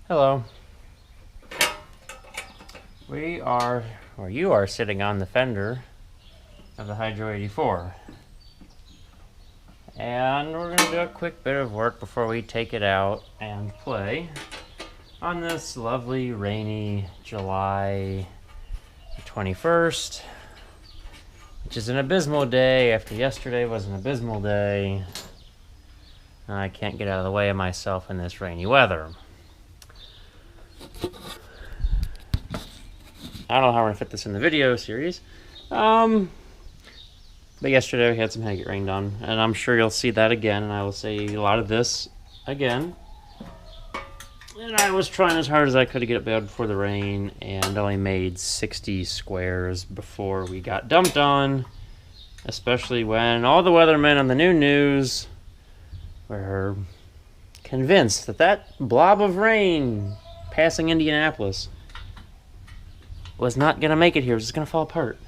Hello. You are sitting on the fender of the Hydro 84. And we're going to do a quick bit of work before we take it out and play on this lovely rainy July 21st, which is an abysmal day after yesterday was an abysmal day. I can't get out of the way of myself in this rainy weather. I don't know how we're going to fit this in the video series. But yesterday we had some hay get rained on, and I'm sure you'll see that again, and I will say a lot of this again. And I was trying as hard as I could to get it out before the rain, and only made 60 squares before we got dumped on, especially when all the weathermen on the new news were convinced that that blob of rain passing Indianapolis was not going to make it here. It was just going to fall apart.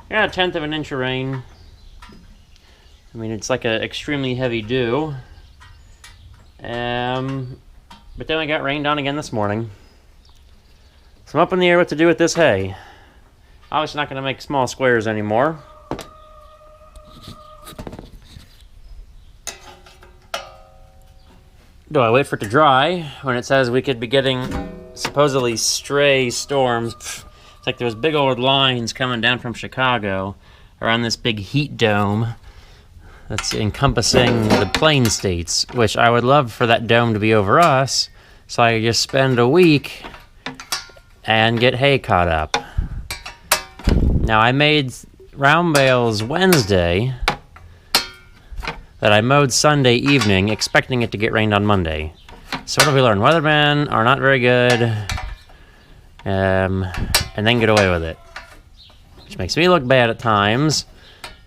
Yeah, 1/10 of an inch of rain. I mean, it's like an extremely heavy dew. But then I got rained on again this morning. So I'm up in the air what to do with this hay. Obviously not going to make small squares anymore. Do I wait for it to dry when it says we could be getting supposedly stray storms? It's like there's big old lines coming down from Chicago around this big heat dome that's encompassing the plain states, which I would love for that dome to be over us so I could just spend a week and get hay caught up. Now, I made round bales Wednesday that I mowed Sunday evening, expecting it to get rained on Monday. So what have we learned? Weathermen are not very good, and then get away with it, which makes me look bad at times,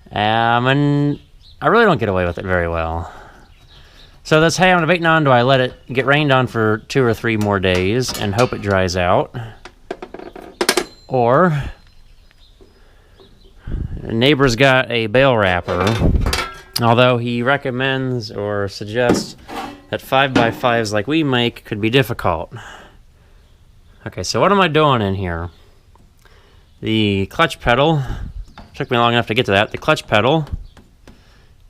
and I really don't get away with it very well. So this hay I'm debating on, do I let it get rained on for 2 or 3 more days and hope it dries out? Or, a neighbor's got a bale wrapper, although he recommends or suggests that 5x5s like we make could be difficult. Okay, so what am I doing in here? The clutch pedal, took me long enough to get to that. The clutch pedal,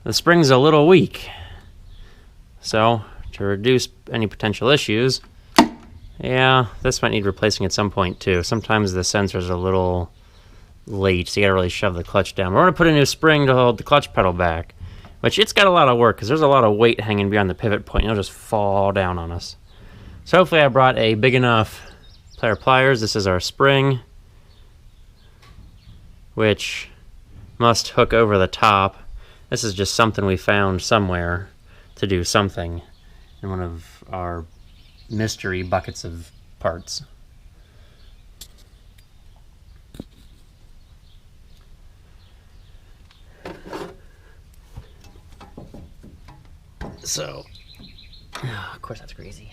the spring's a little weak. So, to reduce any potential issues, yeah, this might need replacing at some point too. Sometimes the sensor's a little late, so you gotta really shove the clutch down. We're gonna put a new spring to hold the clutch pedal back, which it's got a lot of work because there's a lot of weight hanging beyond the pivot point. It'll just fall down on us. So hopefully I brought a big enough pair of pliers. This is our spring, which must hook over the top. This is just something we found somewhere to do something in one of our mystery buckets of parts. So, of course that's crazy.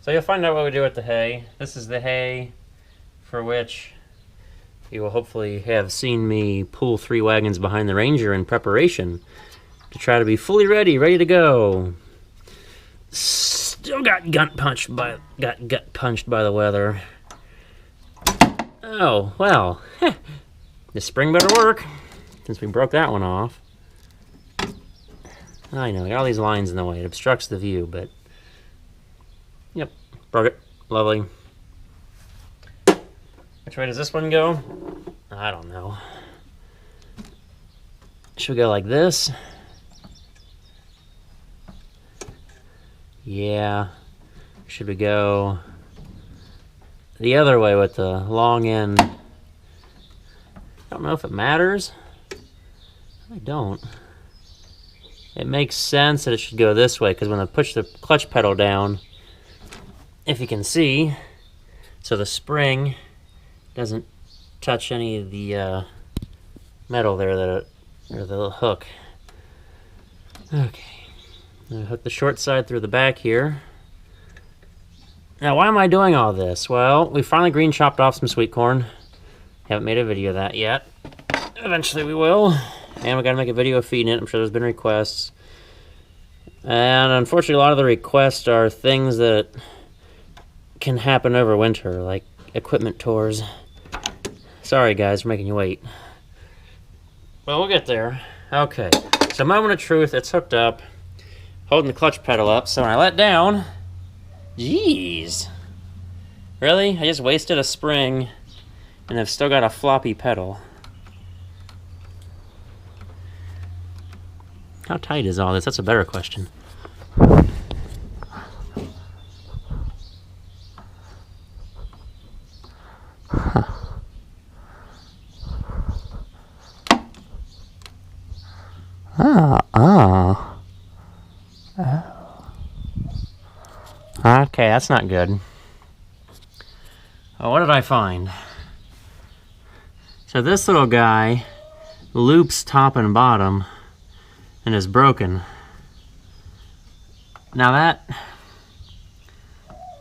So you'll find out what we do with the hay. This is the hay for which you will hopefully have seen me pull 3 wagons behind the Ranger in preparation to try to be fully ready to go. Still got gut punched by the weather. Oh, well, this spring better work since we broke that one off. I know, got all these lines in the way. It obstructs the view, but yep, broke it. Lovely. Which way does this one go? I don't know. Should we go like this? Yeah. Should we go the other way with the long end? I don't know if it matters. I don't. It makes sense that it should go this way because when I push the clutch pedal down, if you can see, so the spring doesn't touch any of the metal there, or the hook. Okay, I'm gonna hook the short side through the back here. Now, why am I doing all this? Well, we finally green chopped off some sweet corn. Haven't made a video of that yet. Eventually we will. And we gotta make a video of feeding it. I'm sure there's been requests. And unfortunately, a lot of the requests are things that can happen over winter, like equipment tours. Sorry guys for making you wait. Well, we'll get there. Okay, so moment of truth, it's hooked up, holding the clutch pedal up, so when I let down, jeez. Really? I just wasted a spring and I've still got a floppy pedal. How tight is all this? That's a better question. Okay, that's not good. Oh, what did I find? So this little guy loops top and bottom and is broken. Now that,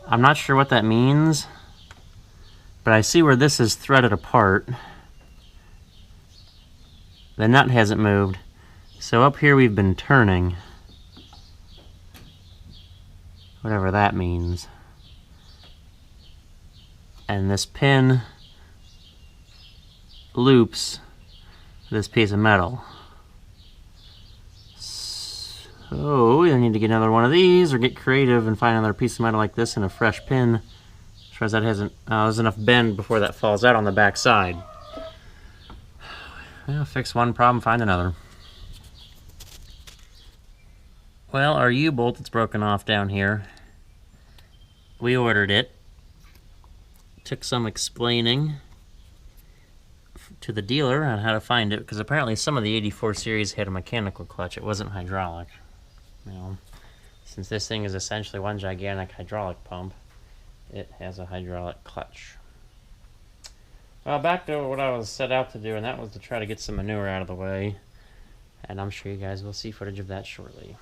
I'm not sure what that means, but I see where this is threaded apart. The nut hasn't moved. So up here we've been turning. Whatever that means. And this pin loops this piece of metal. So I need to get another one of these or get creative and find another piece of metal like this and a fresh pin. As far as that hasn't, there's enough bend before that falls out on the back side. Well, fix one problem, find another. Well, our U-bolt that's broken off down here, we ordered it. Took some explaining to the dealer on how to find it, because apparently some of the 84 series had a mechanical clutch. It wasn't hydraulic. You know, since this thing is essentially one gigantic hydraulic pump, it has a hydraulic clutch. Well, back to what I was set out to do, and that was to try to get some manure out of the way. And I'm sure you guys will see footage of that shortly.